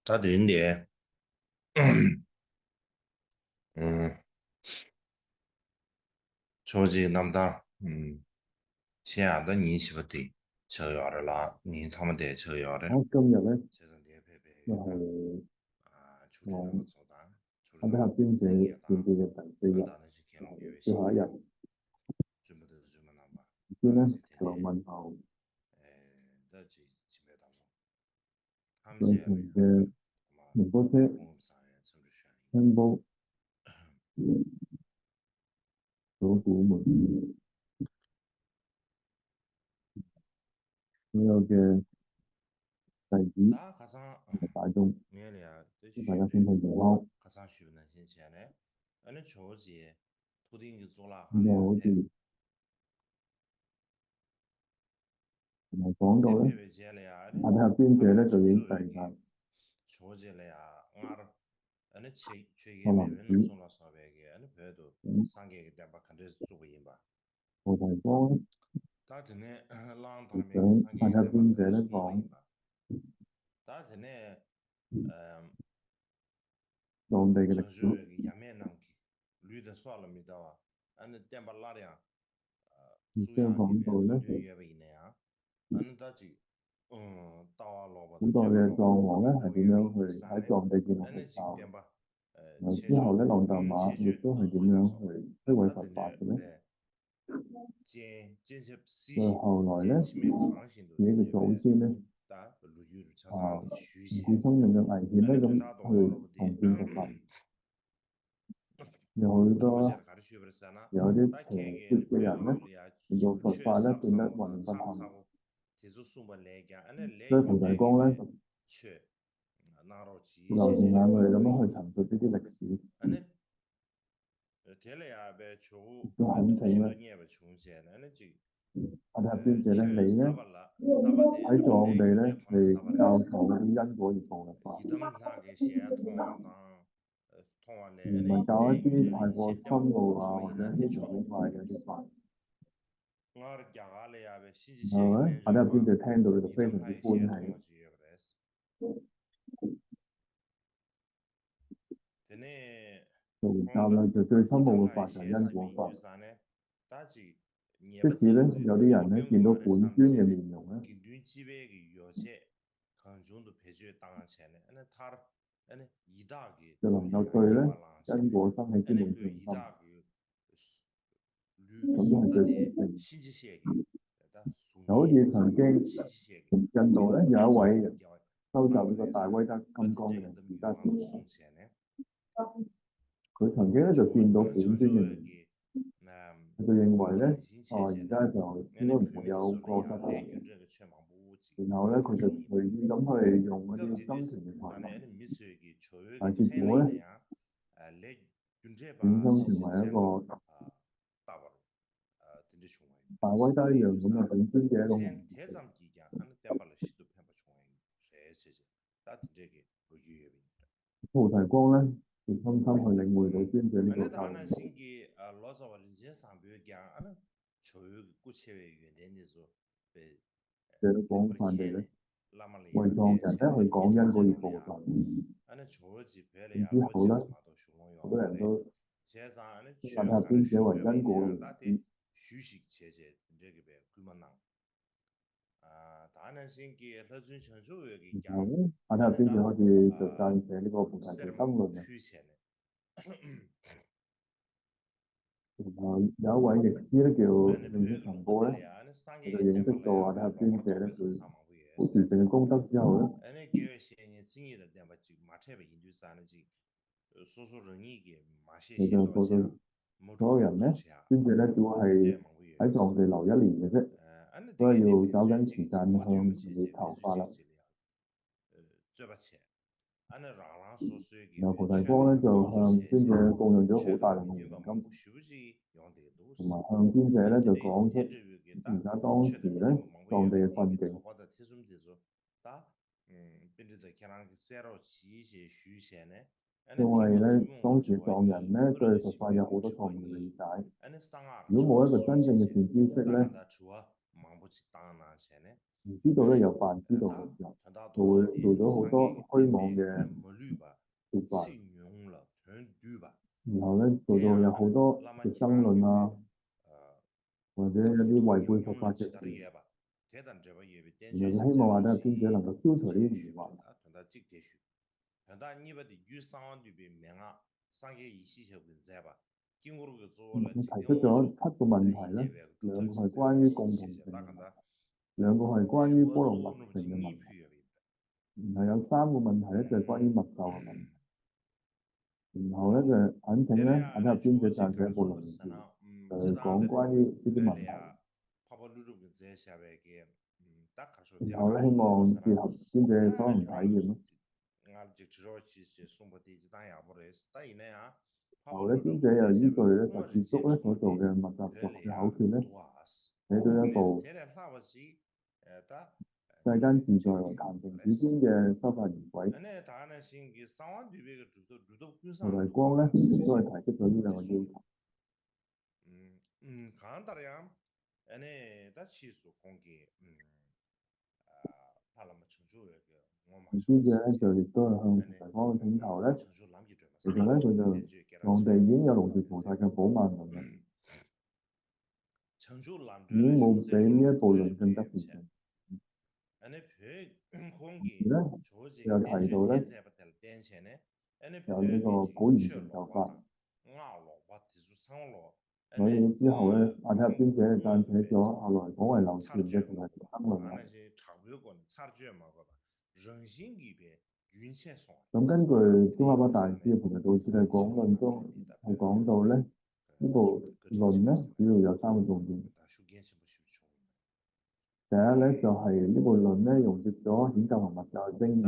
他點嘅？嗯，초지 남다. 시야도 니 싶었지. 저여를 라, 니 타면 저여를. 今日咧 세상 내 배배 就 다. 係 아, 주주는 講거 좋다. 阿底峽捐者傳記嘅第四日，나는 시 就 개론 係 교회 最後一日。 신이야. 준비도 좀 남아. 先咧 나는 시 就 대대. 問候 더 집에 담아. 上 함제를 團嘅 아마 仁波切 공업사에 선주시하니. 香煲組鼓們所有嘅弟子 다 가상 同埋大眾， 메리아 祝大家身體健康。 가상 쉬는 신체네. 아니 조지 토딩이做啦 咁就好似同埋講到咧，阿底峽捐者咧就已經遞晒 조지래야 알 아니 최게 個林 배는 子 손라 사베게 아니 배도 咁 상계게 대바 칸데 주고인 봐 菩提光咧 다드네 就 랑타메게 想 상계게 阿底峽 대바 捐者 칸데 咧講 주고인 봐 다드네 藏地嘅歷史， 저주의 야매 남기 류的算了咪到啊 아니 대바 라랴 亦都 주야 講 里 到 边 咧 류 예배 있네야 아니 다지 到啊萝卜 古代嘅藏王咧係點樣去喺藏地建立佛教，然後之後咧浪達馬亦都係點樣去摧毀佛法嘅咧？再後來咧，自己嘅祖先咧唔顧生命嘅危險咧，咁去重建佛法，有好多有啲邪説嘅人咧，令到佛法咧變得混不堪。所以菩提光咧流住眼淚咁樣去陳述呢啲歷史，亦都懇請咧阿底峽尊者咧，你咧喺藏地咧嚟教授嗰啲因果業報嘅法，而唔係教一啲太過深奧啊或者一啲古怪嘅啲法。然後咧，阿底峽尊者聽到佢就非常之歡喜。做回教咧就最深奧嘅法就係因果法。即使咧有啲人咧見到本尊嘅面容咧，就能夠對咧因果生起堅定信心，咁都係最殊勝。就好似曾經印度咧有一位人收集呢個大威德金剛嘅瑜伽士，佢曾經咧就見到本尊嘅面，佢就認為咧而家就應該唔會有過失嘅。然後咧佢就隨意咁去用嗰啲增權嘅法門，但係結果咧衍生成為一個大威德一樣咁嘅本尊嘅一個形象。菩提光咧，就深深去領會到尊者呢個教義。借到廣泛地咧，為藏人咧去講因果業報嘅法。然之後咧，好多人都阿底峽尊者為因果嘅老師。然後咧，阿底峽尊者開始就撰寫呢個菩提道燈論啊。然後有一位譯師咧叫令色仁波咧，佢就認識到阿底峽尊者咧佢好殊勝嘅功德之後咧，佢就告訴所有人咧，尊者咧只會係喺藏地留1年嘅啫，所以要找緊時間向佢求法啦。然後菩提光咧就向尊者供養咗好大量嘅黃金，同埋向尊者咧就講出而家當時咧藏地嘅困境。因為咧當時藏人咧對佛法有好多錯誤嘅理解，如果冇一個真正嘅善知識咧，唔知道咧有犯知道嘅時候，就會做咗好多虛妄嘅説法，然後咧做到有好多嘅爭論啊，或者一啲違背佛法嘅事，然後就希望話咧尊者能夠消除呢啲疑惑。提出咗7個問題咧，兩個係關於共同性嘅問題，兩個係關於波羅蜜性嘅問題，然後有3個問題咧就係關於密咒嘅問題。然後咧就懇請咧阿底峽尊者撰寫一部論著，就係講關於呢啲問題。然後咧希望結合尊者嘅所能體驗咯。然後咧尊者又依據咧就接觸咧所做嘅密集族嘅口訣咧，寫咗一部世間自在為壇城指尊嘅修法儀軌。菩提光咧亦都係提出咗呢兩個要求。尊者咧就亦都係向菩提光請求咧，其實咧佢就內地已經有龍樹菩薩嘅寶鬘論啦，已經冇比呢一部論更加完整。而咧又提到咧有呢個普賢成就法，所以之後咧阿底峽尊者撰寫咗後來廣為流傳嘅菩提燈論啦。咁根據宗喀巴大師嘅《菩提道次第廣論》中係講到咧，呢部論咧主要有3個重點。第一咧就係呢部論咧融接咗顯教同密教嘅精要，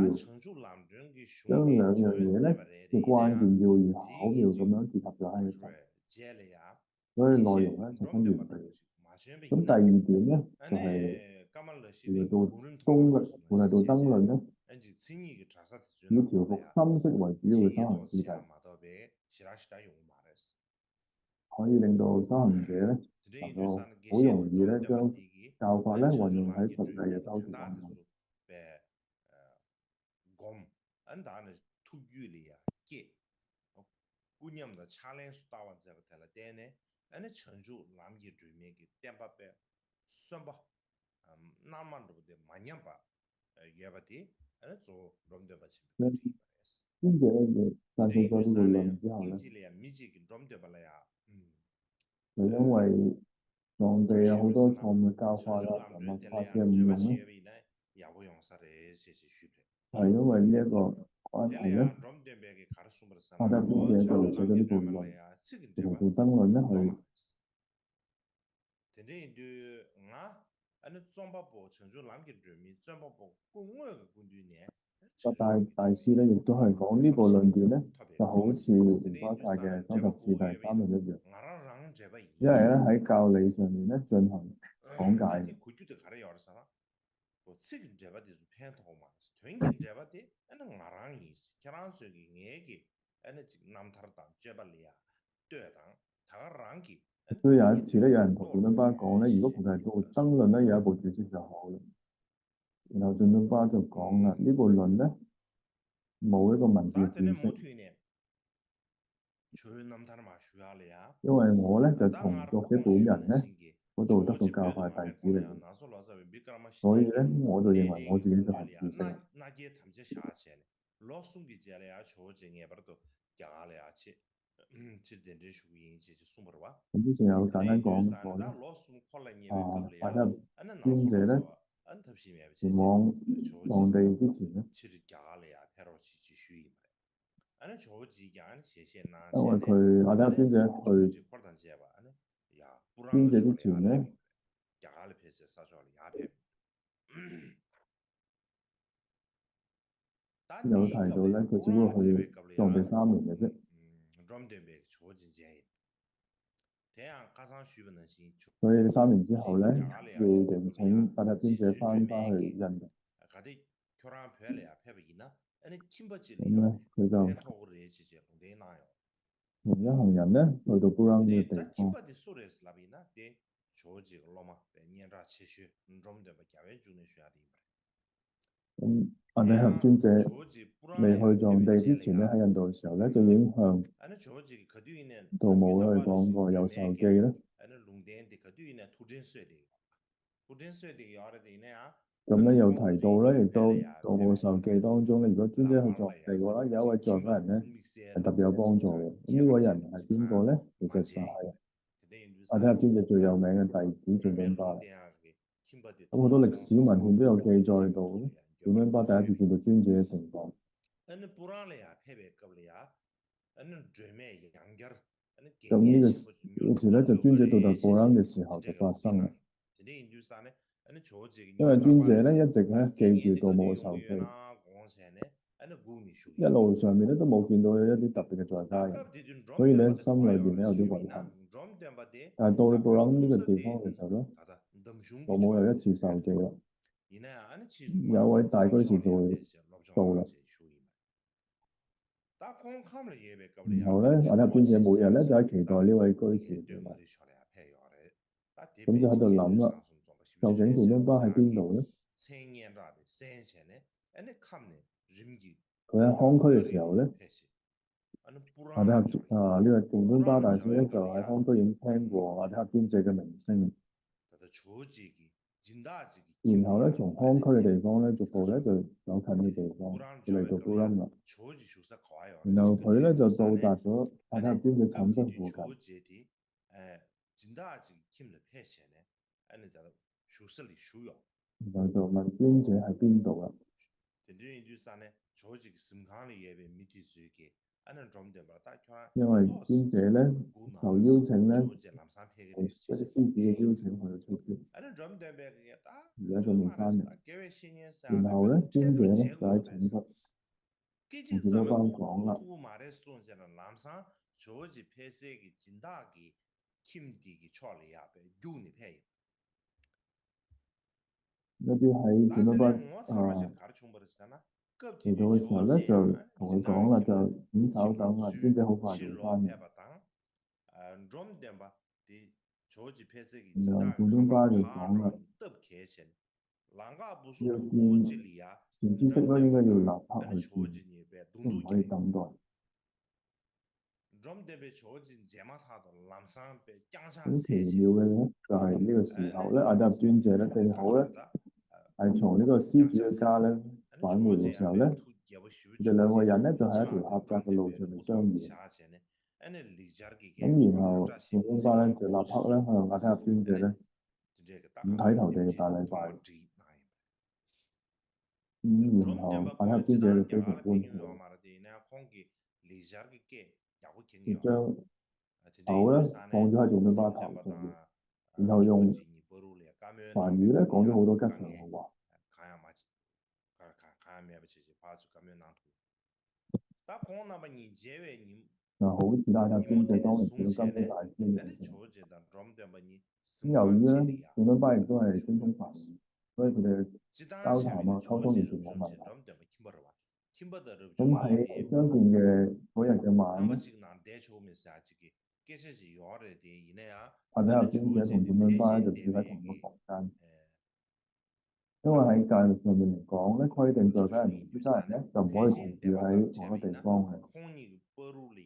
將兩樣嘢咧嘅關鍵要義巧妙咁樣結合咗喺一齊，所以內容咧十分完備。咁第二點咧就係嚟到菩提道燈論咧，以調伏心識為主要嘅修行之地，可以令到修行者咧能夠好容易咧將教法咧運用喺實際嘅修持當中。尊者咧撰寫咗呢部論之後咧，就因為藏地有好多錯誤嘅教法啦，同密法嘅誤用咧，係因為呢一個關係咧，阿底峽尊者就寫咗呢部論，菩提道燈論咧去大師咧亦都係講呢部論點咧，就好似蓮花界嘅修習次第3論一樣，因為咧喺教理上面咧進行講解。所以有一次咧，有人同仲敦巴講咧，如果菩提道燈論咧有一部注釋就好啦。然後仲敦巴就講啦，呢部論咧冇一個文字嘅注釋，因為我咧就從作者本人咧嗰度得到教法弟子嚟嘅，所以咧我就認為我自己就係注釋啦。咁之前有簡單講過咧，阿底峽尊者咧前往藏地之前咧，因為佢阿底峽尊者去尊者之前咧，有提到咧，佢只不過去藏地3年嘅啫。所以3年之後咧，要迎請阿底峽尊者翻去印度。咁咧，佢就同一行人咧去到布朗呢個地方。 조지 로마 배년라 치슈 좀더 가외 주는 쉬야디咁阿底峽 대야 尊者 조지 未去 뿌라레야 藏地之前咧，喺印度嘅時候咧，就已經向 아니 조지 그뒤에는 道母去講過有受記咧。 아니 롱데인데 그뒤에는 도진쇠데 도진쇠데 야르데네야 咁咧又提到咧，亦都道母受記當中咧，如果尊者去藏地嘅話咧，有一位在家人咧係特別有幫助嘅。咁呢位人係邊個咧？其實就係阿底峽尊者最有名嘅弟子仲敦巴。咁好多歷史文獻都有記載到咧，仲敦巴第一次見到尊者嘅情況。咁呢個時咧就尊者到達布朗嘅時候就發生啦。因為尊者咧一直咧記住道母嘅受記，一路上面咧都冇見到有一啲特別嘅在家人，所以咧心裏邊咧有啲遺憾。但係到布朗呢個地方嘅時候咧，道母又一次受記啦，有位大居士就會到啦。然後咧，阿底峽尊者每日咧就喺期待呢位居士嚟啦，咁就喺度諗啦，究竟仲敦巴喺邊度咧？佢喺康區嘅時候咧，阿底峽呢位仲敦巴大師咧就喺康區已經聽過阿底峽尊者嘅名聲，然後咧從康區嘅地方咧逐步咧就走近嘅地方，就嚟到布林啦。然後佢咧就到達咗阿底峽尊者寢室附近。然後就問尊者喺邊度啦。因為尊者咧受邀請咧，同一啲師子嘅邀請去到出邊，而家就未翻嚟。然後咧尊者咧就喺寢室同仲敦巴講啦。一啲喺仲敦巴嚟到嘅時候咧，就同佢講啦，就咁稍等啦，尊者好快就會翻嚟。然後仲敦巴就講啦，要見善知識咧，應該要立刻去見，都唔可以等待。咁奇妙嘅咧，就係呢個時候咧，阿底峽尊者咧正好咧係從呢個施主嘅家咧返回嘅時候咧，佢哋兩個人咧就喺一條狹窄嘅路上面相遇。咁然後仲敦巴咧就立刻咧向阿底峽尊者咧五體投地嘅大禮拜。然後阿底峽尊者就非常歡喜，就將手咧放咗喺仲敦巴頭上面，然後用梵語咧講咗好多吉祥嘅話。好似阿底峽尊者當年見到金剛大師一樣。咁由於咧仲敦巴亦都係精通梵語，所以佢哋交談啊溝通完全冇問題。咁喺相見嘅嗰日嘅晚咧，阿底峽尊者同仲敦巴就住喺同一個房間。因為喺戒律上面嚟講咧，規定在家人同出家人咧就唔可以同住喺同一個地方嘅。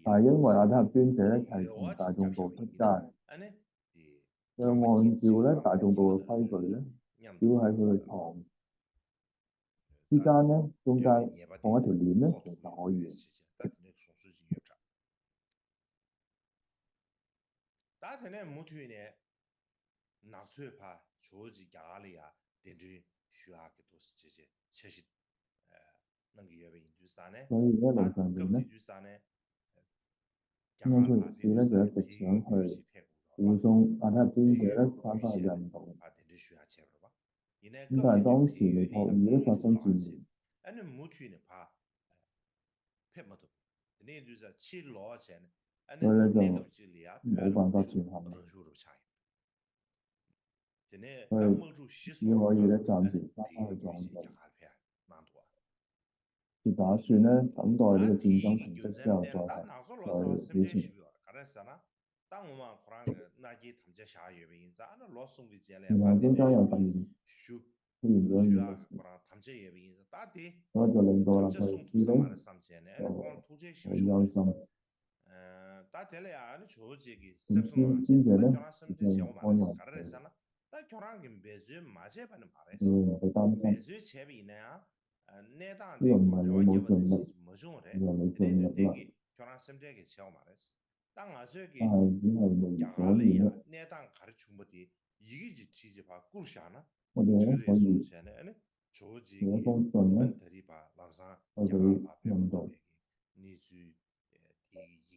但係因為阿底峽尊者咧係從大眾道出家，就按照咧大眾道嘅規矩咧，只要喺佢嘅床之間咧，中間放一條鏈咧，其實可以。所以一路上面咧，安出嚟師咧就一直想去護送阿底峽尊者咧翻返去印度。咁但係當時尼泊爾咧發生戰亂，所以咧就冇辦法前行，所以只可以咧暫時翻返去藏地。就打算咧等待呢個戰爭平息之後再起程。當我們可能那幾tham gia下月因咋那老送嘅節咧，然把啲後中間有書第二書出現咗書啊，現嘅事，可能tham gia月因咋，打啲所以就令到tham 啦 gia 佢送圖師咧上買嘅三千咧，你講圖這好書憂心。打啲咧啊，你坐這個咁接送啊，邊者咧但叫他身邊小就安慰買嚟，卡嚟佢，啥啦？但叫他嘅別墅買這把你買嚟，唔會擔別心。墅前邊呢啊，那當呢個地唔係你過了一冇盡力，問題冇用嘅，而係你盡因為力啦。這個叫他身邊嘅小買嚟，當我這個但係只係無廿所願啦。里呀，那當卡的全部的，一個就提起把故鄉呢，我哋這個來咧可以送錢呢，呢做這寫一個封信咧本地的把老上去廿到把票的印度，你住一個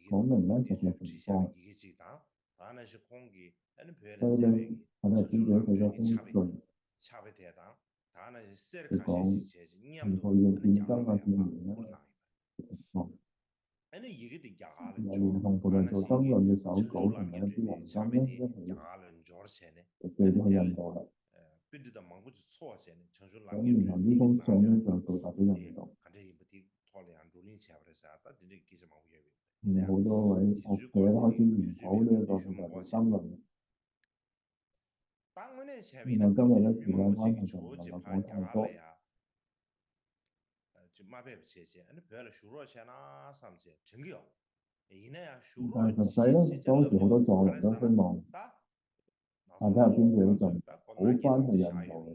講明咧你實際住之下情況。一個雞蛋，當然是空嘅，你別人所以咧，這邊我哋承受編者兩種嘅寫咗封差別太大，當然是寫去卡些講些些如嚴何重，要見你廿真啊見來把面咧不難。嘅情況。你一個的廿來由連兆，同葡萄做爭論嘅手稿同埋一啲黃金咧一起廿來兆的錢呢？就寄咗去印度啦。並且忙不就錯錢呢？承受咁然後呢封信咧就到達咗印度。看這一部的討兩周年前的時候，但係呢其實冇嘢好多位學者開始研討呢一個葡萄做爭論。當我呢前然後今日咧時間關係就唔坐能夠住怕廿講太多。來啊，就馬別切切，你別了收入錢啦，甚至真嘅，而呢啊收入但係實際咧，當時好多藏人都希望大家入邊嘅就好翻去印度嘅，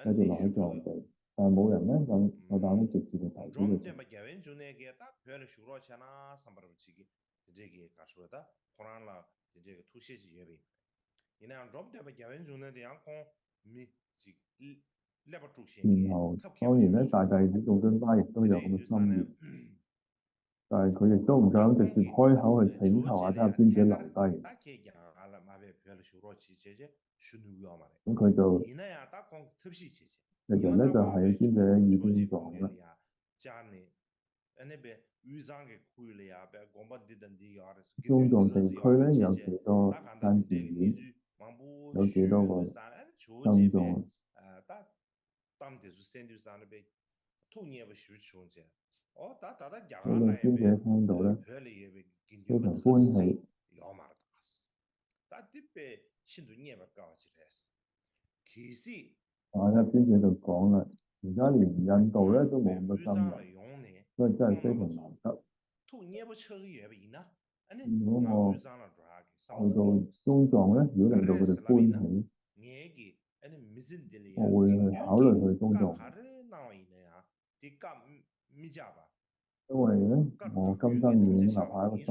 繼續留喺藏地，但係冇人咧夠膽咧直接去提呢個事。然後當然咧，大弟子仲敦巴亦都有咁嘅心願，但係佢亦都唔想直接開口去請求下睇下邊者留低。咁佢就日日咧就喺邊者耳邊講啦。中藏地區咧有幾多間寺院，有幾多個僧眾。所以邊者聽到咧非常歡喜。邊者就講啦，而家連印度咧都冇咁多僧人，所以真係非常難得。如果我去到中藏咧，如果令到佢哋歡喜，我會去考慮去中藏。因為咧，我今生已經立下一個誓願，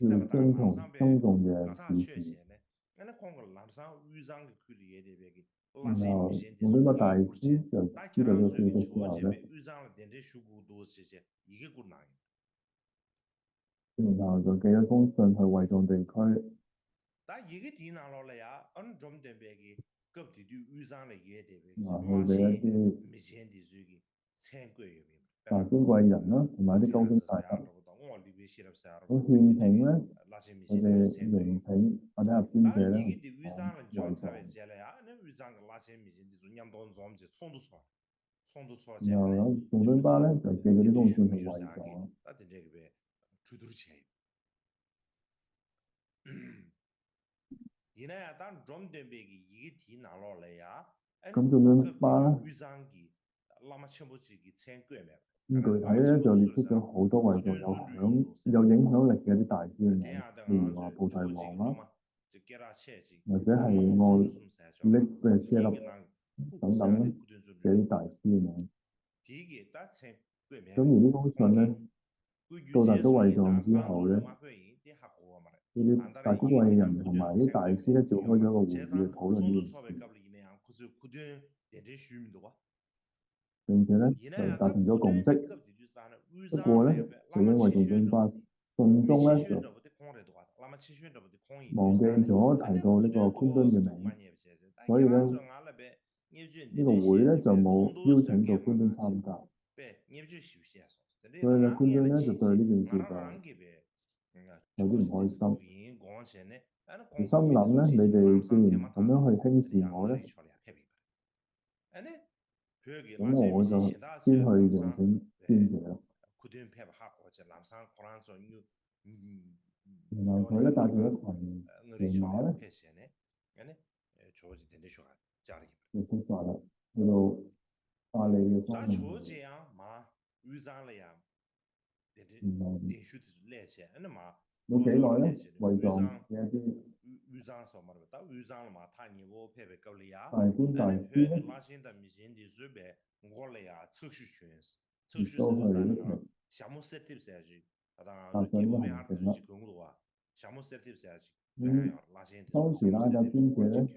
要遵從僧眾嘅指示。然後用呢個大師就知道咗消息之後咧，然後就寄咗封信去惠藏地區。去俾一啲大官貴人啦，同埋啲高官大德，咁勸請咧，佢哋迎請或者係邊者咧講惠藏。然後咧，仲敦巴咧就寄咗啲封信去惠藏。咁仲敦巴咧，具體咧就列出咗好多惠藏有影響力嘅啲大師嘅名，例如話菩提王啦，或者係愛力嘅舍利等等咧嘅啲大師嘅名。咁而呢封信咧到達咗惠藏之後咧，呢啲大官貴人同埋啲大師咧召開咗一個會議去討論呢件事，並且咧就達成咗共識。不過咧，就因為仲敦巴信中咧就忘記咗提到呢個昆敦嘅名，所以咧呢個會咧就冇邀請到昆敦參加。所以咧，昆敦咧就對呢件事就有啲唔開心。佢心諗咧，你哋既然咁樣去輕視我咧，咁我就先去迎請邊者啦。然後佢咧帶住一群騎馬咧，就出發啦，去到巴黎嘅方向去。然後冇幾耐咧，衛藏嘅一啲大官大師咧，亦都去一齊踏上呢個行程啦。當時拉架編者咧，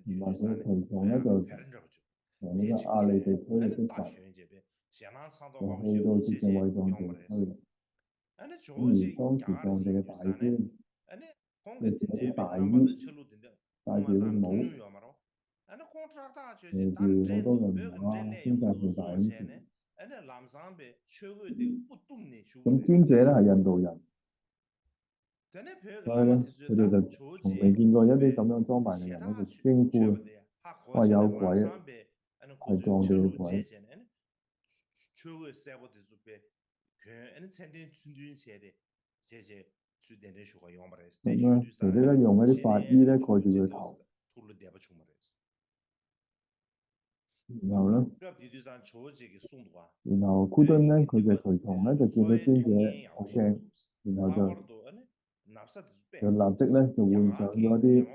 同埋佢嘅隨從咧，就從呢個亞利地區嘅出發，就去到接近衛藏地區啦。咁而當時藏地嘅大官，亦有啲大醫戴住個帽，騎住好多嘅馬啊，牽晒條大咁住。咁編者咧係印度人，所以咧佢哋就從未見過一啲咁樣裝扮嘅人咧，就驚呼話有鬼，係藏地嘅鬼。咁咧，隨即咧用一啲法衣咧蓋住佢頭，然後咧，然後庫敦咧佢嘅隨從咧就見到編者好驚，然後就立即咧就換上咗啲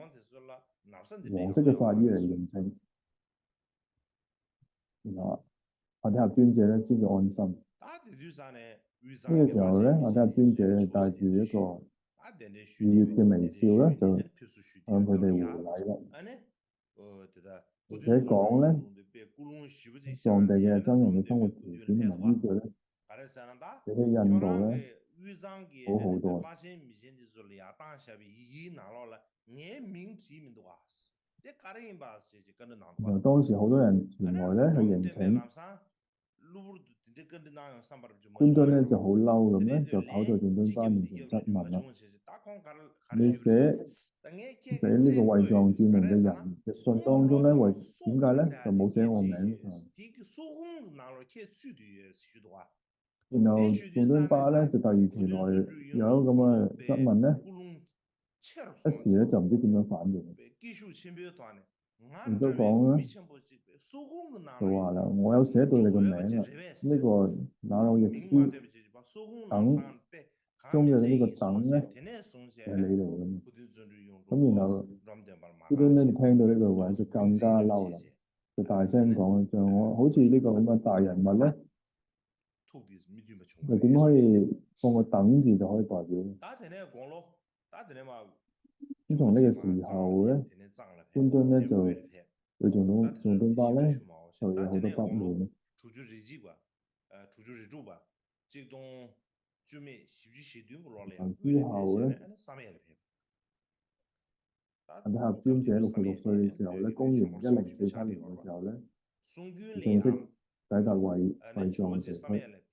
黃色嘅法衣嚟認證，然後阿底峽尊者咧先至安心。呢個時候咧，阿底峽尊者係帶住一個愉悅嘅微笑咧，就向佢哋回禮啦。而且講咧，藏地嘅僧人嘅生活條件同埋衣著咧，比起印度咧好好多。然後當時好多人前來咧去迎請，官津咧就好嬲咁咧，就跑到電敦巴面前質問啦：你寫俾呢個衛藏著名嘅人嘅信當中咧，點解咧就冇寫我名上？然後電敦巴咧就突如其來有咁嘅質問咧，一時咧就唔知點樣反應。亦都講咧，就話啦，我有寫到你個名啦，呢個那魯譯師等中嘅呢個等咧係你嚟嘅嘛。咁然後呢啲咧就聽到呢句話就更加嬲啦，就大聲講就我好似呢個咁嘅大人物咧，就點可以放個等字就可以代表咧？咁從呢個時候咧，官津咧就對仲敦巴咧就有好多不滿。之後咧，阿底峽尊者66歲嘅時候咧，公元1047年嘅時候咧，正式抵達衛藏地區，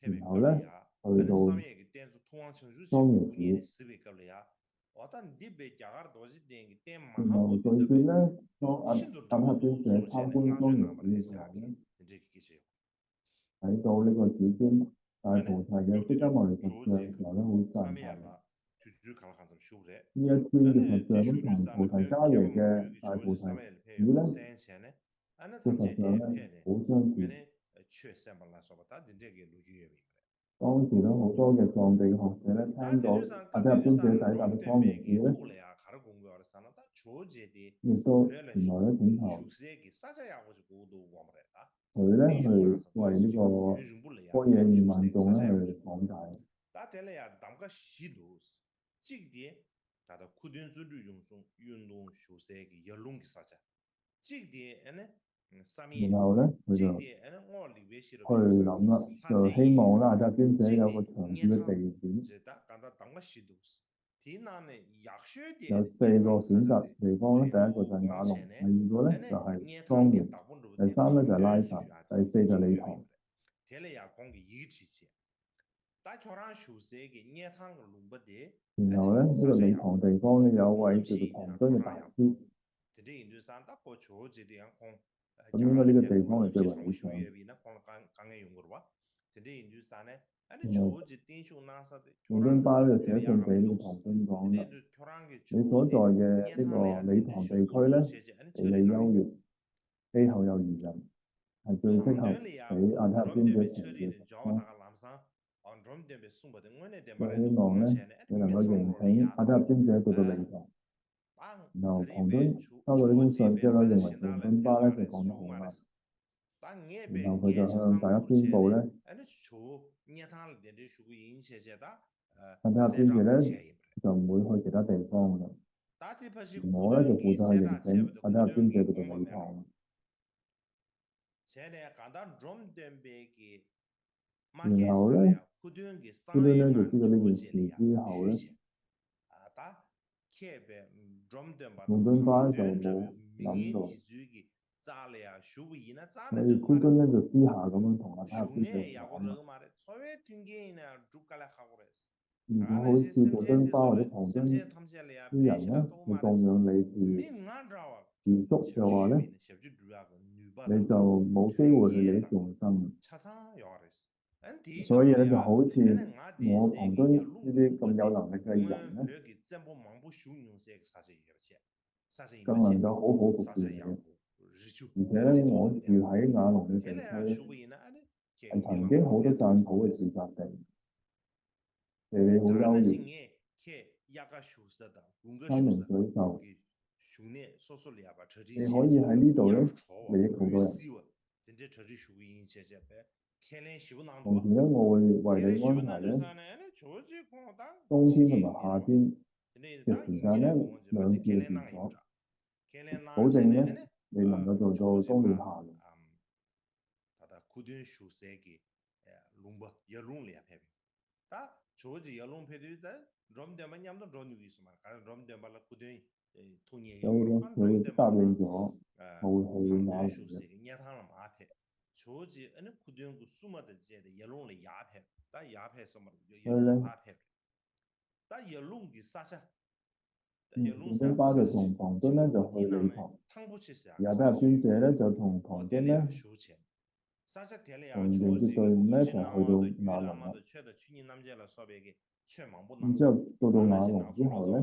然後咧去到桑耶寺。然後據說咧，當阿底峽尊者參觀桑耶寺嘅時候咧，睇到呢個主尊大菩薩嘅釋迦牟尼佛像嘅時候咧，好讚歎。呢一尊嘅佛像咁同菩提伽耶嘅大菩提子咧，個佛像咧好相似。當時咧好多嘅藏地嘅學者咧，聽到阿底峽尊者抵達到桑耶寺咧，亦都前來咧請求佢咧去為呢個般若2萬眾咧去講解。然後咧佢就去諗啦，就希望啦，阿底峽尊者有個長住嘅地點，有4個選擇地方咧。第一個就係雅龍，第二個咧就係莊嚴，第三咧就係拉薩，第四就係理塘。然後咧呢個理塘地方咧有位叫做唐敦嘅大師，咁應該呢個地方係最為理想。然後倫敦巴咧就寫信俾呢個唐敦講啦，你所在嘅呢個理塘地區咧，地理優越，氣候又宜人，係最適合俾阿塔尊者停嘅地方。我希望咧，你能夠迎請阿塔尊者到理塘。然後唐敦收到呢封信之後咧，認為倫敦巴咧就講得好啱。然後佢就向大家宣佈咧，阿塔尊者咧就唔會去其他地方㗎啦。而我咧就負責去迎請阿塔尊者到理塘。然後咧，庫敦咧就知道呢件事之後咧，倫敦巴就冇諗到，所以庫敦咧就私下咁樣同阿塔尊者講啦。如果好似倫敦巴或者唐敦啲人咧，要供養你住宿嘅話咧，你就冇機會去利益眾生。所以咧就好似我唐敦呢啲咁有能力嘅人咧，更能夠好好服侍你嘅。而且咧，我住喺雅龍嘅地區，係曾經好多讚普嘅住宅地，地理好優越，山明水秀，你可以喺呢度咧利益好多人。同時咧，我會為你安排咧冬天同埋夏天嘅時間咧兩次嘅住所，保證咧你能夠做到冬暖夏涼。所以咧，佢答應咗，我會去雅龍嘅。所以咧，倫敦巴就同唐敦咧就去理塘，而阿塔尊者咧就同唐敦咧同迎接隊伍咧一齊去到雅龍啦。然之後到雅龍之後咧，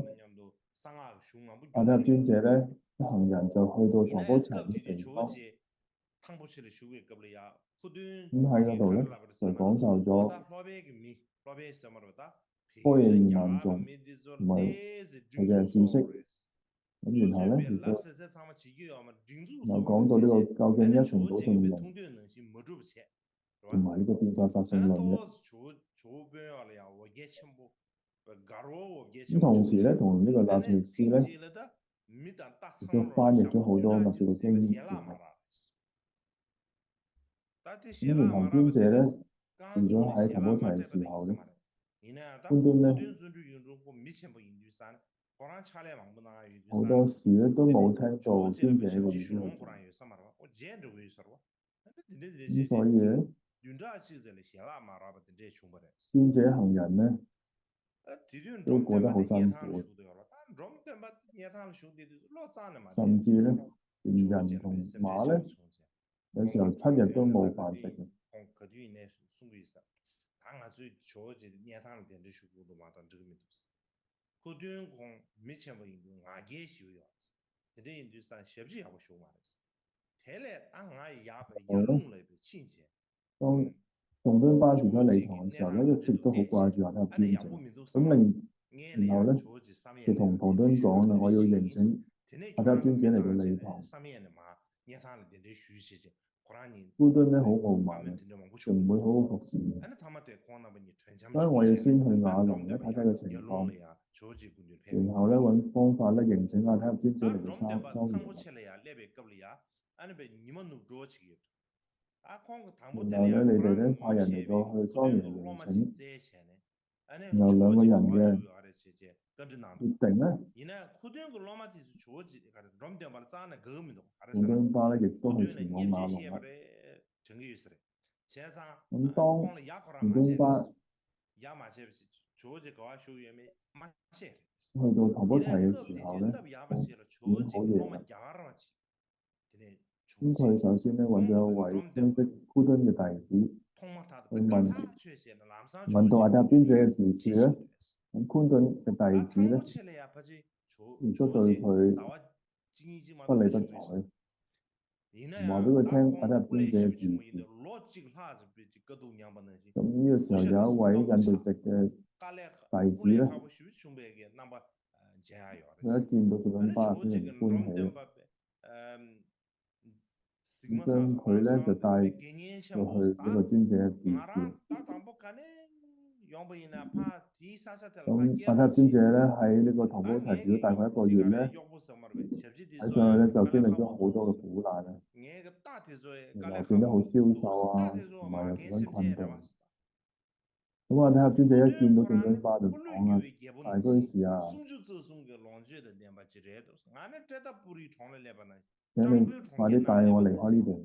阿塔尊者咧一行人就去到唐波齊嘅地方。咁喺嗰度咧就講授咗般若語萬頌同埋佢嘅知識。咁然後咧亦都又講到呢個究竟一成補性論同埋呢個變化法性論嘅。咁同時咧，同呢個納粹斯咧亦都翻譯咗好多密教嘅經典。咁然後尊者咧，如果喺唐波齊嘅時候咧，般敦咧好多時咧都冇聽到尊者嘅意思去做。咁所以咧，尊者行人咧都過得好辛苦，甚至咧連人同馬咧有時候7日都冇飯食嘅。當倫敦巴住咗理塘嘅時候咧，一直都好掛住阿塔尊者。咁然後咧就同唐敦講啦，我要迎請阿塔尊者嚟到理塘。般敦咧好傲慢嘅，就唔會好好服侍嘅。所以我要先去雅龍咧睇睇個情況，然後咧揾方法咧迎請阿塔尊者嚟到莊園。然後咧你哋咧派人嚟到去莊園迎請，然後兩個人嘅決定咧，倫敦巴咧亦都係前往雅龍啦。咁當倫敦巴去到唐波齊嘅時候咧，已經好夜啦。咁佢首先咧揾咗一位認識庫敦嘅弟子，去問到阿塔尊者嘅住處咧，咁昆頓嘅弟子咧，亦都對佢不理不睬，話俾佢聽阿塔尊者嘅住處。咁呢個時候有一位印度籍嘅弟子咧，佢一見到聖品巴非常歡喜，咁將佢咧就帶到去呢個尊者嘅住處。咁阿塔尊者咧喺呢個唐波提寺大概1個月咧，睇上去咧就經歷咗好多嘅苦難啊，然後變得好消瘦啊，同埋又十分困頓。咁阿塔尊者一見到聖品巴就講啦：大居士啊，請你快啲帶我離開呢度，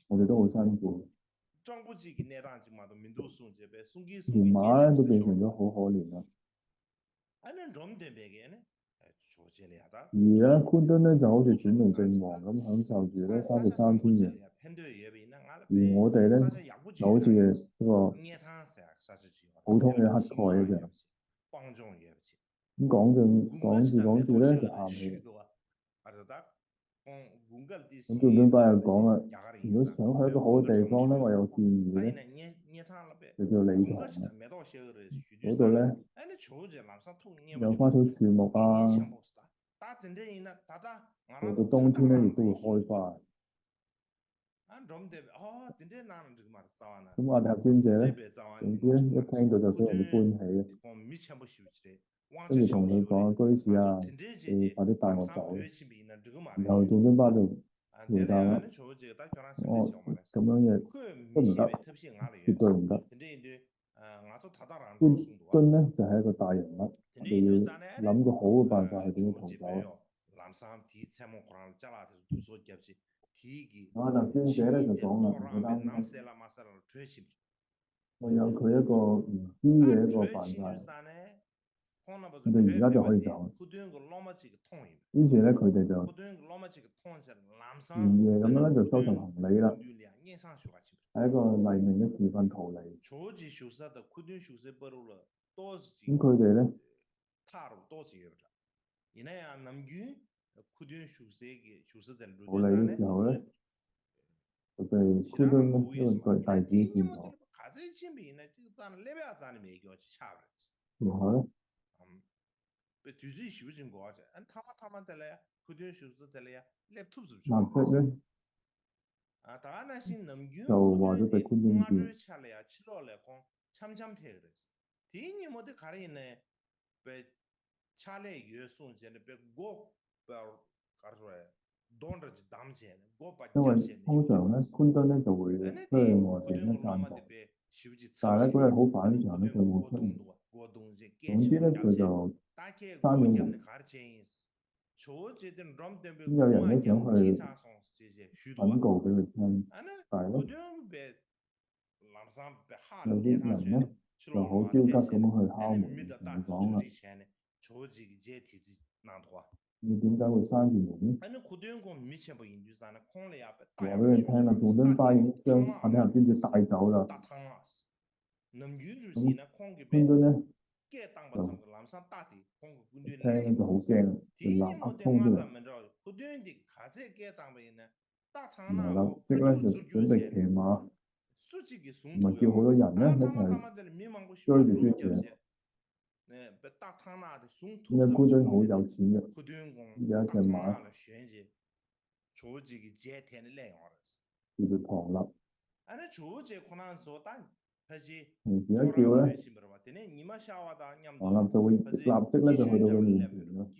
我哋都好辛苦。連馬咧都變成咗好可憐啦。而咧昆頓咧就好似轉輪聖王咁享受住咧33天嘅，而我哋咧就好似一個普通嘅乞丐一樣。咁講住咧就喊起。咁聖品巴又講啦，如果想去一個好嘅地方咧，我有建議咧，就叫理塘啦。嗰度咧有花草樹木啊，到到冬天咧亦都會開花。咁阿塔尊者咧，總之咧一聽到就非常之歡喜啊，跟住同佢講：居士啊，你快啲帶我走。然後聖品巴就回答啦：我咁樣嘢都唔得，絕對唔得。昆頓咧就係一個大人物，我哋要諗個好嘅辦法去點樣逃走。阿塔尊者咧就講啦：唔擔心，我有佢一個唔知嘅一個辦法，我哋而家就可以走。於是咧佢哋就連夜咁樣咧就收拾行李啦，喺一個黎明嘅時分逃離。咁佢哋咧逃離嘅時候咧，就被昆頓呢個弟子見咗，然後咧立即咧就話咗俾昆頓知。因為通常咧，昆頓咧就會出去外邊咧散步，但係咧嗰日好反常咧，佢冇出現。總之咧，佢就閂咗門。咁有人咧想去稟告俾佢聽，但係咧有啲人咧就好焦急咁樣去敲門，同佢講啦：你點解會閂住門咧？話俾佢聽啦，聖品巴已經將阿塔尊者帶走啦。咁昆頓咧就聽咧就好驚，就立刻衝出嚟，然後立即咧就準備騎馬，同埋叫好多人咧一齊追住尊者。因為昆頓好有錢嘅，有一隻馬叫做唐立。平時一叫咧，唐立就會立即咧就去到佢面前咯。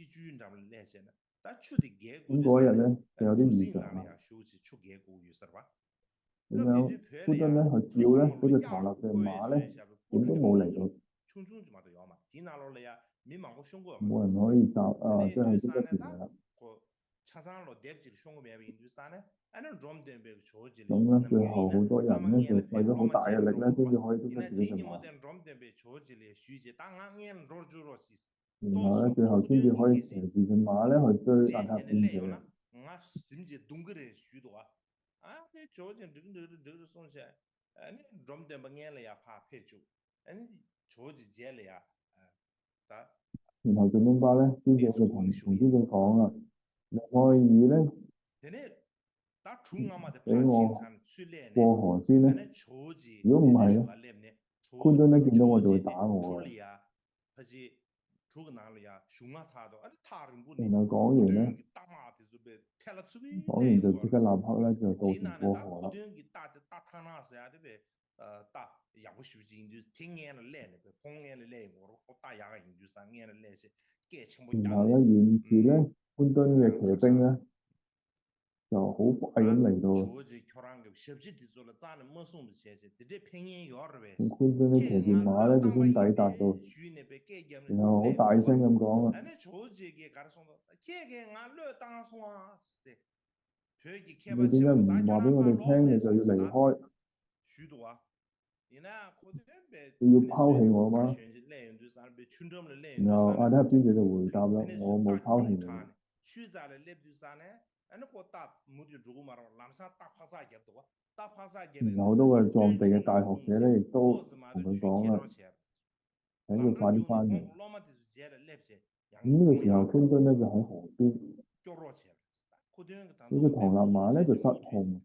咁嗰一日咧就有啲異常啦。咁樣昆頓咧去叫咧，嗰隻唐立嘅馬咧點都冇嚟到，冇人可以答啊，即係邊一條嚟啦。咁咧最後好多人咧就費咗好大嘅力咧，先至可以捉出自己隻馬。然後咧最後先至可以騎住隻馬咧去追阿塔尊者。drum de bangye le ya pa phe chu cho ji je le ya ta 然後做咩巴咧？邊個就同邊個講啦？你可以咧 tene ta chu nga ma de 俾 pa chin 我 chan chu le ne 過河先咧。 cho ji 如果唔係 tene 咧， shu ga le ne 官津咧見到我 cho 就會 ji 打 ne 我 chu 嘅。 li ya pa ji chu ga na le ya shu nga tha do ta rin bu 然 ne 後講完咧， ta ma de zu be tela chu bi 講完就即刻立刻咧就到時過河啦。 大他那是呀，对不对？大也不修进就是听眼的来的，碰眼的来，我大牙个研究生眼的来些，该情不一然样的。後咧，遠處咧，官津嘅騎兵咧就好快咁嚟到。說這橋上個設計的做了，咱的沒送不起些，這偏眼要的呗。咁官津咧騎住馬咧就先抵達到，然後好大聲咁講啦。 你點解唔話俾我哋聽你就要離開？你要拋棄我嗎？然後阿塔尊者就回答啦：我冇拋棄你。然後好多個藏地嘅大學者咧，亦都同佢講啦：請佢快啲翻嚟。咁呢個時候，官津咧就喺河邊，呢個唐納馬咧就失控，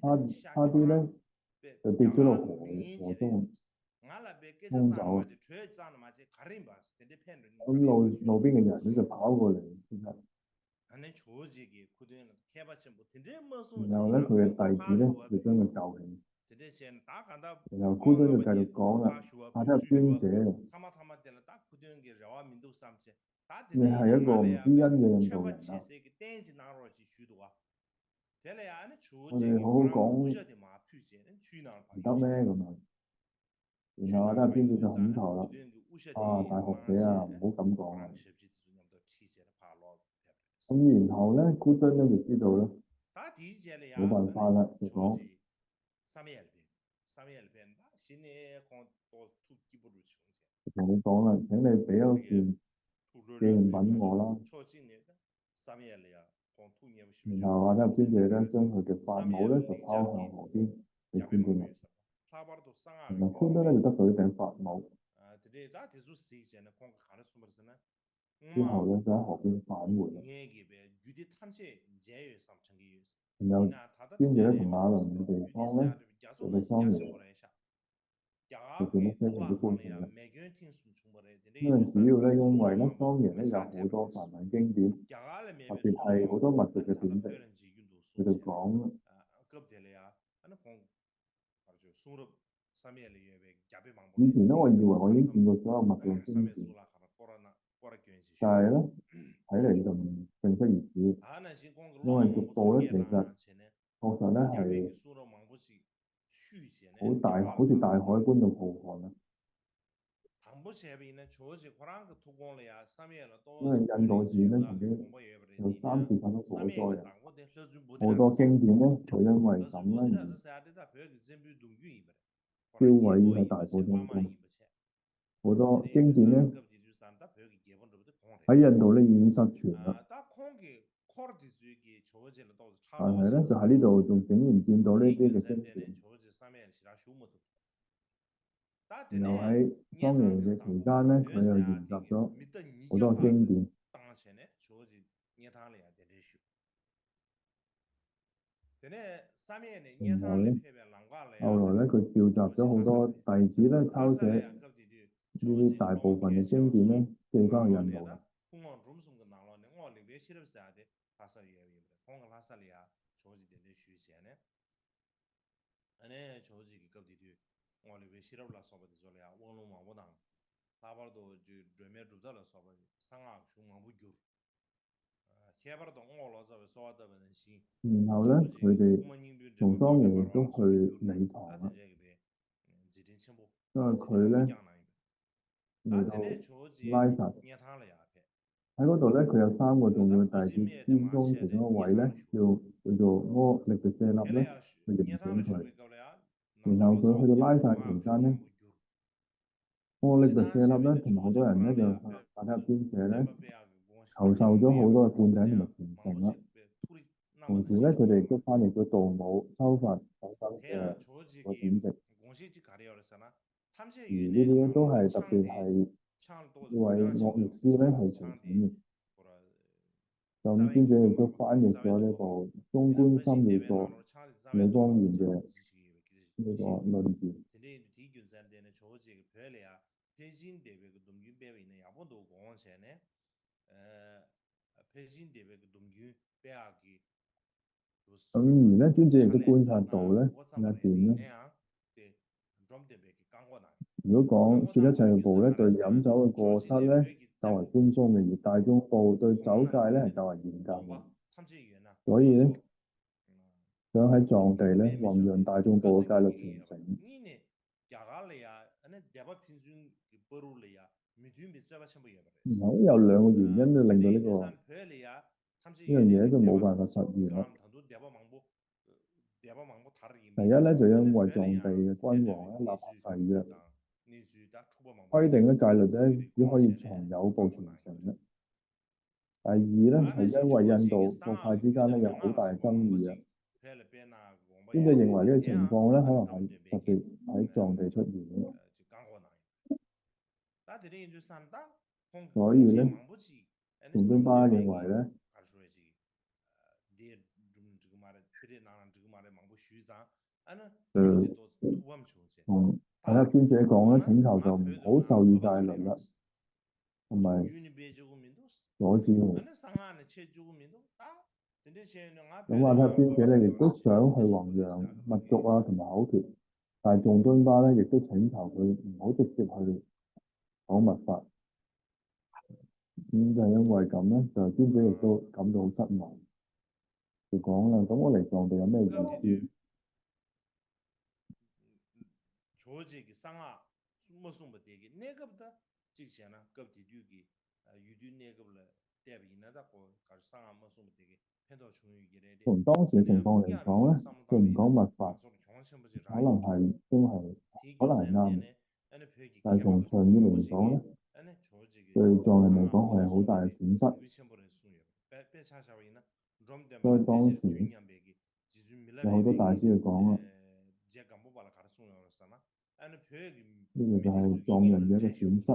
差啲咧就跌咗落河中，沖走。咁路邊嘅人咧就跑過嚟，然後咧佢嘅弟子咧就將佢救起。然後官津就繼續講啦：阿塔尊者，你係一個唔知恩嘅印度人啦。我哋好好講唔得咩咁啊？然後阿塔尊者就恐頭啦：大學者啊，唔好咁講啊！咁然後咧，官津咧就知道咧，冇辦法啦，就講。同你講啦，請你俾一件紀念品我啦。然後阿塔尊者咧將佢嘅法帽咧就拋向河邊俾官津啦。然後官津咧就得到一頂法帽。之後咧就喺河邊返回啦。然後尊者咧同亞倫嘅地方咧做到桑野，就變得非常之歡喜啦。因為主要咧因為咧桑野咧有好多梵文經典，特別係好多密續嘅典籍，佢就講。以前咧，我以為我已經見過所有密續經典，但係咧睇嚟就並不如此，因為逐步咧其實確實咧係好大，好似大海般嘅浩瀚啊！因為印度史咧曾經有3次發生火災啊，好多經典咧就因為咁咧而燒毀喺大火當中。好多經典咧喺印度咧已經失傳啦，但係咧就喺呢度仲竟然見到呢啲嘅經典。然後喺桑野嘅期間咧，佢又研習咗好多經典。然後咧，後來咧，佢召集咗好多弟子咧，抄寫呢啲大部分嘅經典咧，寄翻去印度啦。然後咧，佢哋從桑野都去理塘啦，因為佢咧嚟到拉薩喺嗰度咧，佢有3個重要弟子之中，其中一位咧叫做柯力嘅舍立咧，去迎請佢。然後佢去到拉薩期間咧，柯力嘅舍立咧同埋好多人咧就向阿塔尊者咧求受咗好多嘅灌頂同埋虔誠啦。同時咧，佢哋亦都翻譯咗道母、修法等等嘅個典籍，而呢啲咧都係特別係呢位岳律師咧係提醒嘅。咁尊者亦都翻譯咗呢部《中觀心要座》李光源嘅呢個論點。咁而咧，尊者亦都觀察到咧一點咧，如果講說一切部咧對飲酒嘅過失咧較為寬鬆嘅，而大眾部對酒戒咧係較為嚴格嘅，所以咧想喺藏地咧弘揚大眾部嘅戒律傳承。有兩個原因咧令到呢樣嘢就冇辦法實現啦。第一咧就因為藏地嘅君王咧立下誓約，規定咧戒律咧只可以從有部傳承嘅。第二咧係因為印度各派之間咧有好大嘅爭議啊，尊者認為呢個情況咧可能係特別喺藏地出現嘅。所以咧，宗敦巴認為咧，同大家尊者講咧，請求就唔好授予戒律啦，同埋阻止佢。咁話睇尊者咧，亦都想去弘揚密續啊，同埋口訣，但係宗敦巴咧，亦都請求佢唔好直接去講密法。咁就因為咁咧，就尊者亦都感到好失望，就講啦，咁我嚟藏地有咩意思？從當時嘅情況嚟講咧，佢唔講密法，可能係啱嘅，但係從長遠嚟講咧，對藏人嚟講係好大嘅損失。所以當時有好多大師去講啦，呢個就係藏人嘅一個損失。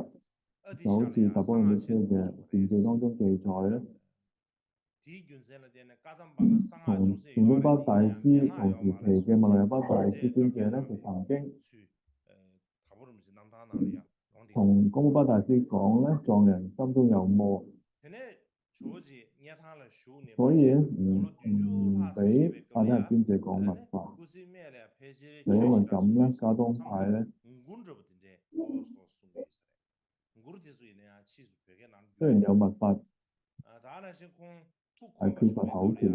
就好似達波列車嘅傳記當中記載咧，同宗敦巴大師同時期嘅密勒日巴大師尊者咧，就曾經同岡巴大師講咧，藏人心中有魔，所以咧唔俾帕繃喀尊者講密法，就因為咁咧，加東派咧雖然有密法，係缺乏口訣。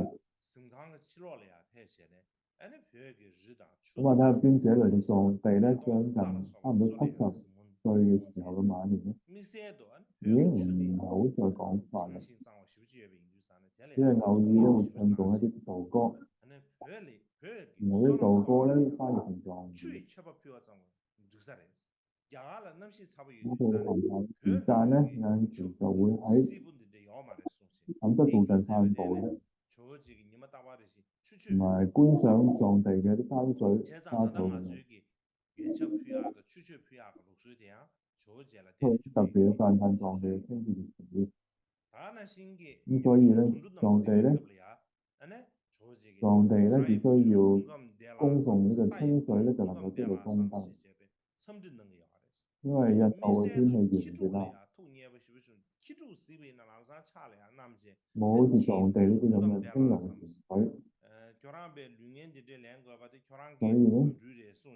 咁帕繃喀尊者嚟到藏地咧，將近差唔多70歲嘅時候嘅晚年咧，已經唔係好再講法啦，只係偶爾咧會唱動一啲道歌，然後啲道歌咧翻譯成藏語。我哋行下時間咧，有陣時就會喺坎德附近散步咧，同埋觀賞藏地嘅啲山水花草嘅。特別讚歎藏地嘅清潔嘅水。咁所以咧，藏地咧只需要供奉呢個清水咧，就能夠積到功德。因為印度嘅天氣炎熱啦，冇好似藏地呢啲咁嘅清涼嘅泉水。所以咧，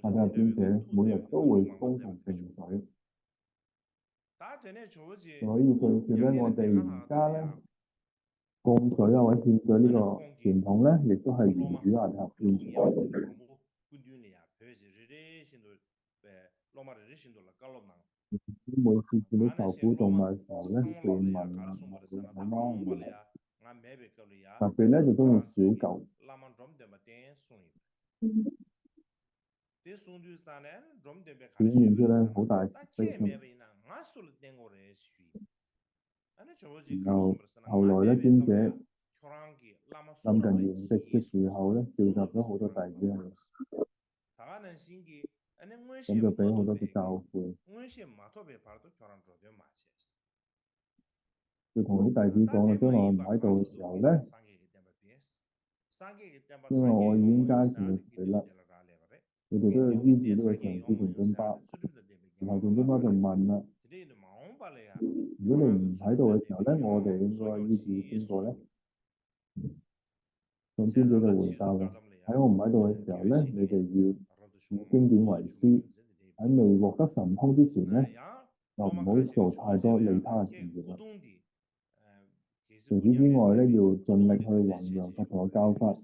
帕繃喀尊者每日都會供奉淨水。所以據說咧，我哋而家咧供水啊或者獻水呢個傳統咧，亦都係源於帕繃喀尊者。每次見到受苦動物嘅時候咧，就會問啊，會好嗎？特別咧就中意小狗。表現出咧好大悲心。然後後來咧，尊者臨近完畢嘅時候咧，召集咗好多弟兄，咁就俾好多嘅教誨，就同啲弟子講啦，將來我唔喺度嘅時候咧，因為我已經加持佢啦，你哋都要醫治呢個長子同津巴。然後仲津巴就問啦，如果你唔喺度嘅時候咧，我哋應該醫治邊個咧？咁尊者就回答啦，喺我唔喺度嘅時候咧，你哋要以經典為師，喺未獲得神通之前咧，就唔好做太多利他嘅事業啦。除此之外咧，要盡力去弘揚佛陀嘅教法。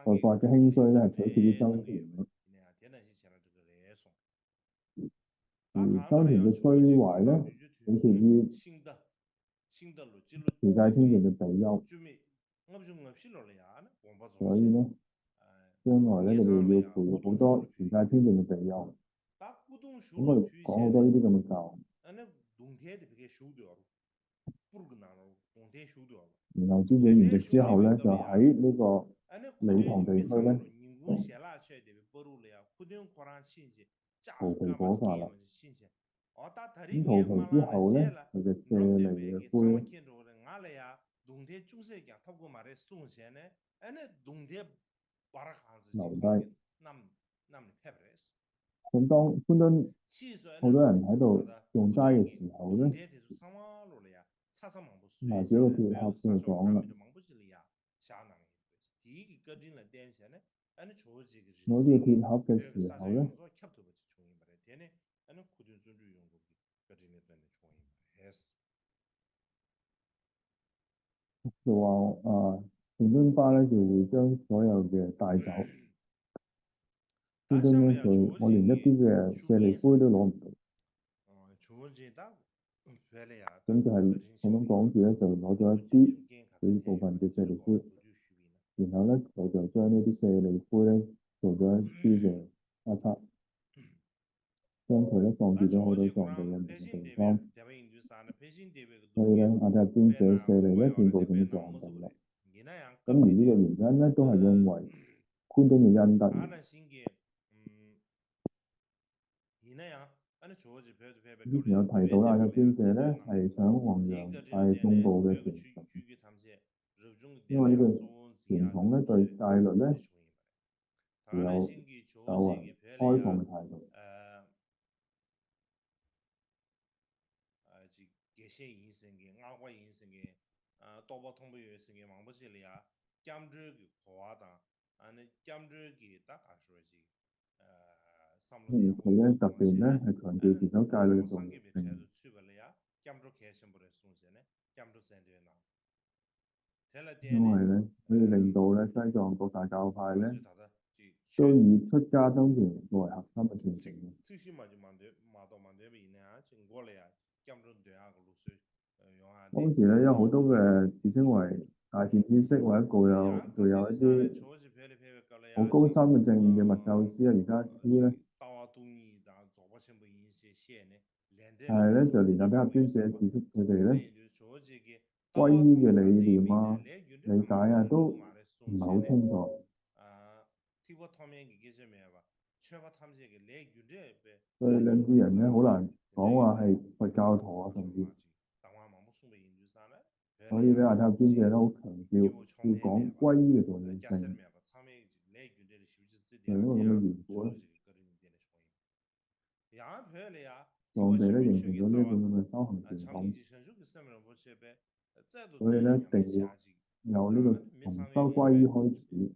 佛法嘅興衰咧係取決於僧團嘅，而僧團嘅衰壞咧取決於持戒清淨嘅比丘。所以咧，將來咧，你哋要培育好多持戒清淨嘅比丘。咁我哋講好多呢啲咁嘅教。然後尊者完寂之後咧，就喺呢個理塘地區咧，荼毗果法啦。咁荼毗之後咧，佢嘅舍利嘅灰留低。咁當寬敦好多人喺度用齋嘅時候咧，拿住一個鐵盒就講啦，攞住鐵盒嘅時候咧，就話仲敦巴咧就會將所有嘅帶走。寬敦咧佢，我連一啲嘅舍利灰都攞唔到。咁就係咁樣講住咧，就攞咗一啲小部分嘅舍利灰，然後咧佢就將呢啲舍利灰咧做咗一啲嘅阿擦，將佢咧放置咗好多藏地嘅唔同嘅地方。所以咧，阿底峽尊者舍利咧遍佈整個藏地啦。咁而呢個原因咧，都係因為寬敦嘅恩德。之前有提到啦，阿底峽尊者咧係想弘揚大眾部嘅傳承，因為呢個傳統咧對戒律咧有較為開放嘅態度。而佢咧特別咧係強調持守戒律嘅重要性，因為咧可以令到咧西藏各大教派咧都以出家僧團作為核心嘅傳承嘅。當時咧有好多嘅自稱為大善知識或者具有一啲好高深嘅證嘅密教師啊、瑜伽師咧，但係咧就連阿底峽尊者指出佢哋咧皈依嘅理念啊、理解啊都唔係好清楚，所以兩啲人咧好難講話係佛教徒啊，甚至。所以咧，阿底峽尊者咧好強調要講皈依嘅重要性，就因為咁嘅緣故咧，藏地咧形成咗呢一種咁嘅修行傳統。所以咧，一定要由呢個從修皈依開始。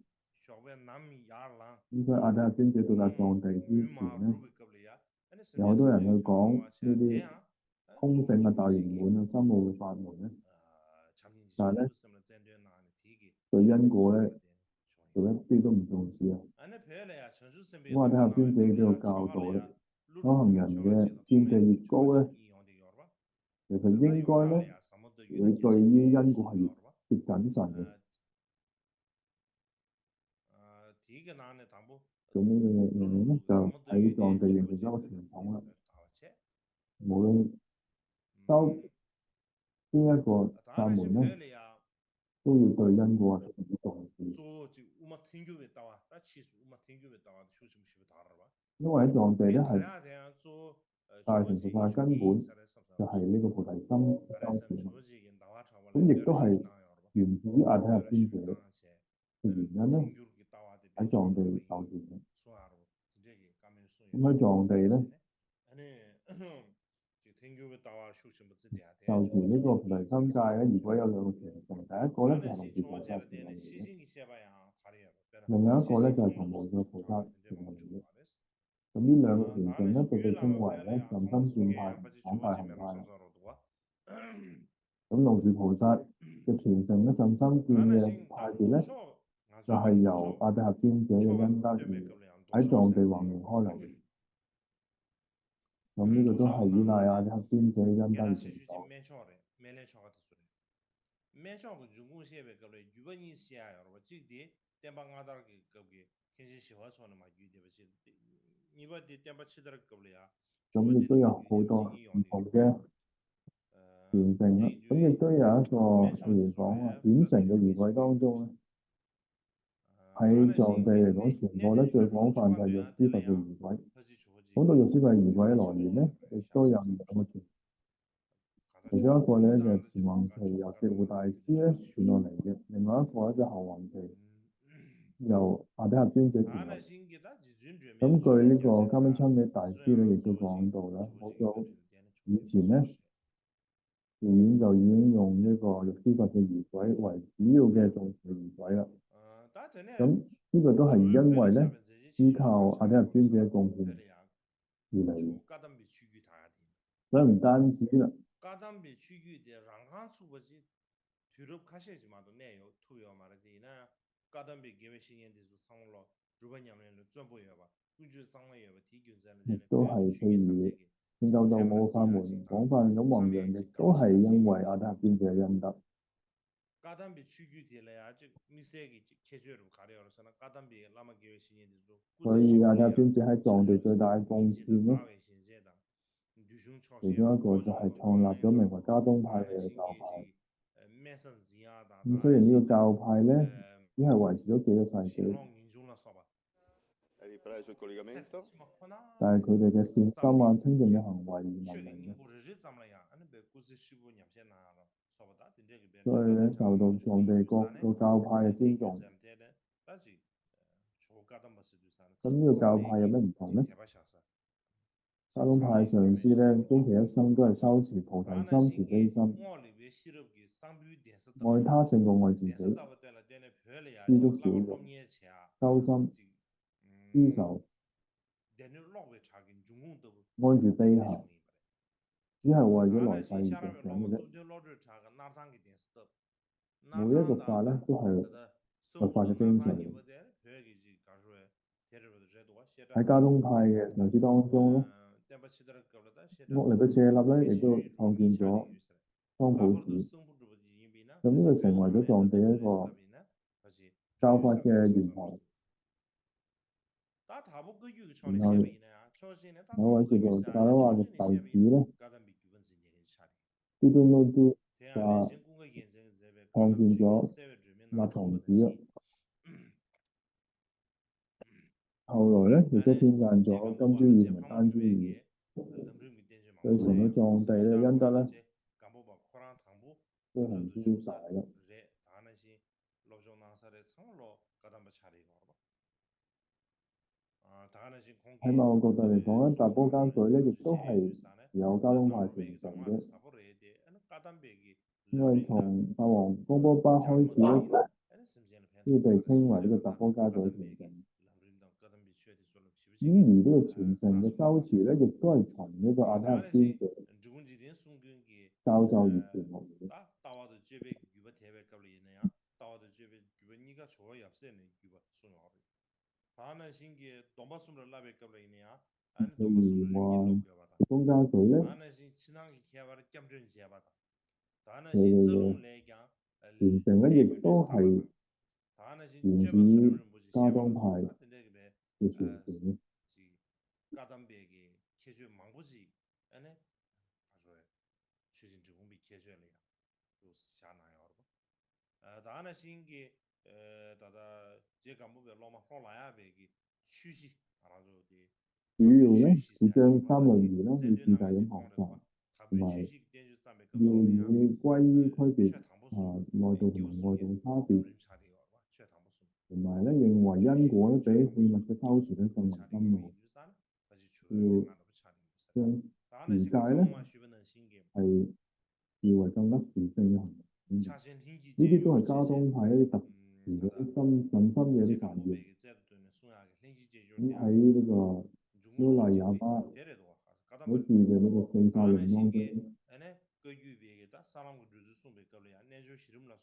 咁所以阿底峽尊者到達藏地之前咧，有好多人去講呢啲空性啊、大圓滿啊、深奧嘅法門咧，但係咧對因果咧就一啲都唔重視啊。咁阿底峽尊者呢個教導咧，修行人嘅見地越高咧，其實應該咧會對於因果係越謹慎嘅。咁呢樣嘢咧就喺藏地形成咗一個傳統啦。無論修邊一個法門咧，都要對因果非常之重視。因為喺藏地咧係大乘佛法嘅根本就係呢個菩提心嘅修持嘛。咁亦都係源自於阿底峽尊者嘅原因咧，喺藏地受持嘅。咁喺藏地咧，受持呢個菩提心戒咧，如果有兩個傳承，第一個咧就係龍樹菩薩傳落嚟嘅，另外一個咧就係從無著菩薩傳落嚟嘅。咁呢兩個傳承咧，就被稱為咧甚深見派同廣大行派啦。咁龍樹菩薩嘅傳承咧，甚深見嘅派別咧，就係由阿底峽尊者嘅恩德而喺藏地弘揚開嚟嘅。咁呢個都係依賴阿底峽尊者嘅恩德而成就。咁亦都有好多唔同嘅傳承啦。咁亦都有一個譬如講話顯成嘅儀軌當中咧，喺藏地嚟講傳播得最廣泛就係藥師佛嘅儀軌。講到藥師佛儀軌嘅來源咧，亦都有兩個傳，其中一個咧就係前弘期由寂護大師咧傳落嚟嘅，另外一個咧就後弘期由阿底峽尊者傳落嚟。咁據呢個嘉賓親美大師咧，亦都講到啦，好早以前咧，寺院就已經用呢個藥師佛嘅儀軌為主要嘅誦持儀軌啦。咁呢個都係因為咧，依靠阿底峽尊者嘅貢獻而嚟，所以唔單止啦。亦都係譬如聖教道務法門廣泛咁弘揚，亦都係因為阿底峽尊者嘅恩德。所以阿底峽尊者喺藏地最大嘅貢獻咧，其中一個就係創立咗名為加東派嘅教派。咁雖然呢個教派咧，只係維持咗幾個世紀，但係佢哋嘅善心啊、清淨嘅行為而聞名嘅，所以咧受到藏地各個教派嘅尊重。咁呢個教派有咩唔同咧？加東派上師咧，終其一生都係修持菩提心、慈悲心，愛他勝過愛自己，知足少欲，修心、知受，安住卑下，只係為咗來世而着想嘅啫。每一個法咧都係佛法嘅精髓。喺加東派嘅上師當中咧，屋嚟嘅舍立咧，亦都創建咗桑普寺。咁呢個成為咗藏地一個教法嘅源頭。然後有位叫做扎拉瓦嘅弟子咧，嘟嘟嚕嘟話創建咗立松寺啦。後來咧，亦都編撰咗金珠語同埋丹珠語，對成個藏地咧恩德咧非常之大啦。喺某個角度嚟講咧，達波伽舉咧亦都係有加東派傳承嘅，因為從法王光波巴開始咧，都被稱為呢個達波伽舉傳承。而呢個傳承嘅修持咧，亦都係從呢個阿底峽尊者教授而傳落嚟嘅。譬如話宗家舉咧，佢哋嘅傳承咧，亦都係源自於加東派嘅傳承嘅。當然先嘅大家這個目標攞嘛好難啊，別嘅學習啊，那就啲主要咧要將三類語咧要自制咁學習，同埋要以歸於區別內道同埋外道差別，同埋咧認為因果咧比器物嘅修持咧更為深奧，要將持戒咧係視為更加殊勝嘅行為。呢啲都係加當派一啲特殊嘅啲深甚深嘅啲法要。咁喺呢個烏賴雅巴嗰次嘅呢個四法論當中，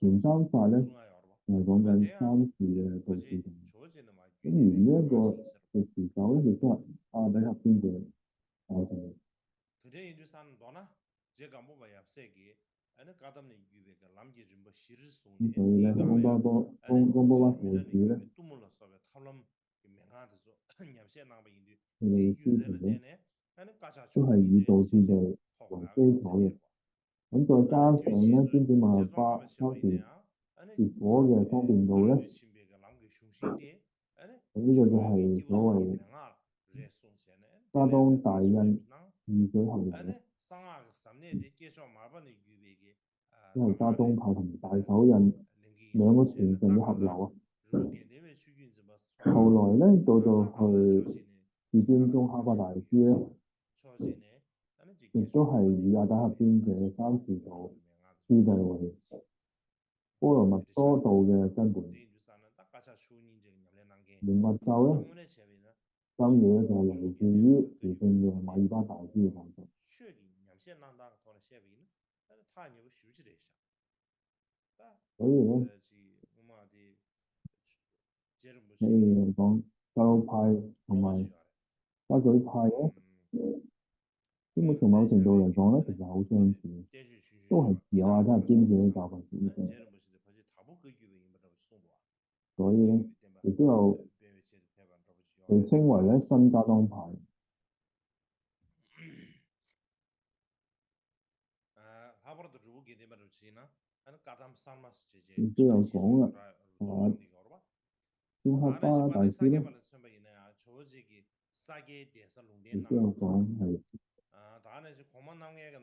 前三法咧係講緊三次嘅道次第。咁而呢一個嘅持守咧，亦都係阿底峽邊嘅教授。咁所以咧，貢波瓦父子咧，佢哋嘅師承咧，都係以道次第為基礎嘅。咁再加上咧，尊者馬哈巴修持結果嘅方便度咧，咁呢個就係所謂加當大印遇水合流咧，因為加當派同大手印兩個傳承嘅合流啊。後來咧，到去至尊宗喀巴大師咧，亦都係以阿底峽邊嘅三士道次第為波羅蜜多道嘅根本。而密咒咧，三嘢咧就係嚟自於時聖嘅馬爾巴大師嘅講述。所以咧，你嚟講格魯派同埋加舉派咧，基本從某程度嚟講咧，其實好相似，都係持有阿底峽邊嘅教法思想。所以咧，亦都有被稱為咧新加當派。亦都有講啦，宗喀巴大師咧，亦都有講係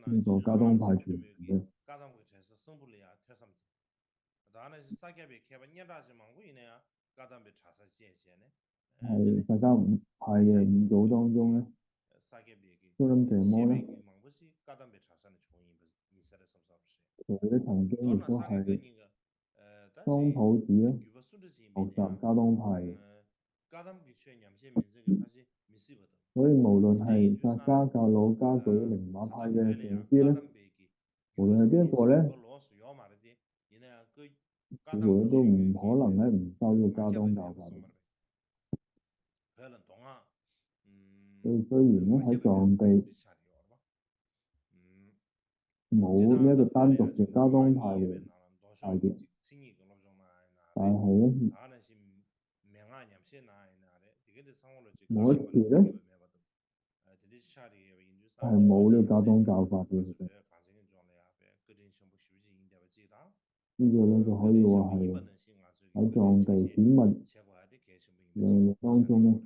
呢個加當派傳嘅。係薩迦五派嘅五祖當中咧，蘇林謝摩咧，佢咧曾經亦都係桑普子咧學習加當派嘅。所以無論係薩迦、格魯、加舉、寧瑪派嘅上師咧，無論係邊一個咧，佢都唔可能咧唔收呢個加當教法。所以雖然咧喺藏地冇呢一個單獨嘅加當派嘅派別，但係咧某一次咧係冇呢個加當教法嘅。其實呢個咧就可以話係喺藏地顯密嘅當中咧，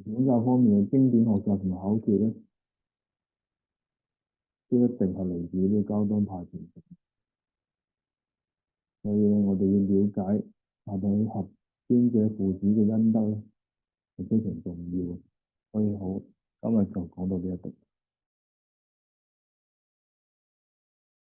宗教方面嘅經典學習同埋口訣咧，都一定係嚟自呢個加當派傳承。所以我哋要了解阿底峽尊者父子嘅恩德咧，係非常重要嘅。所以好，今日就講到呢一度。